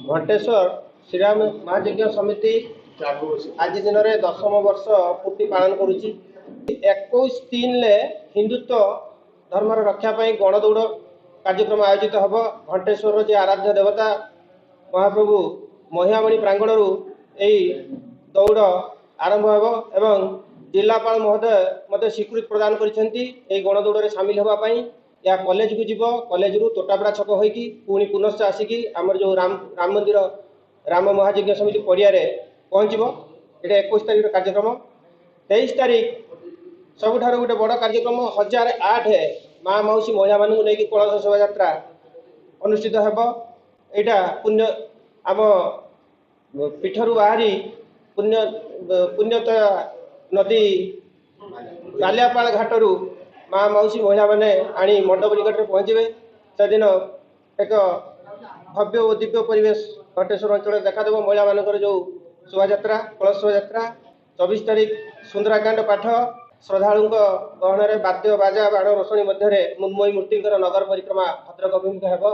घंटेश्वर श्रीराम महायज्ञ समिति आज दिन में 10म वर्ष पूर्ति पालन करुच्ची 21/3 हिंदुत्व धर्म रक्षा गणदौड़ कार्यक्रम आयोजित हम घंटेश्वर जी आराध्य देवता महाप्रभु महियामणि प्रांगण दौड़ आरंभ एवं जिलापाल महोदय मत स्वीकृति प्रदान करछंती गणदौड़ सामिल होगापी या कॉलेज को जीव कॉलेज रु तोटापड़ा छक होगी पुणी पुनश्च आसिकी आमर जो राम मंदिर राम महायज्ञ समिति पड़िया पहुँचब ये 21 तारीख कार्यक्रम 23 तारीख सबुठ गोटे बड़ कार्यक्रम 1008 माँ मौसी महिला मानू नहीं कलश शोभा यात्रा अनुष्ठित होब यहाँ पुण्य आम पीठर बाहरी पुण्यता नदी बालियापाल घाटरू माँ मौसी महिला मैंने आनी मंडप निकट में पहुँचे से दिन एक भव्य और दिव्य परिवेश घंटेश्वर अंचल देखादेव महिला मानकर जो शोभा यात्रा कलश शोभा यात्रा 24 तारीख सुंदराकांड पाठ श्रद्धालु गहन वाद्य बाजा बाण रोषणी मध्य मृन्मयी मूर्ति नगर परिक्रमा भद्रक अभिमुख होब।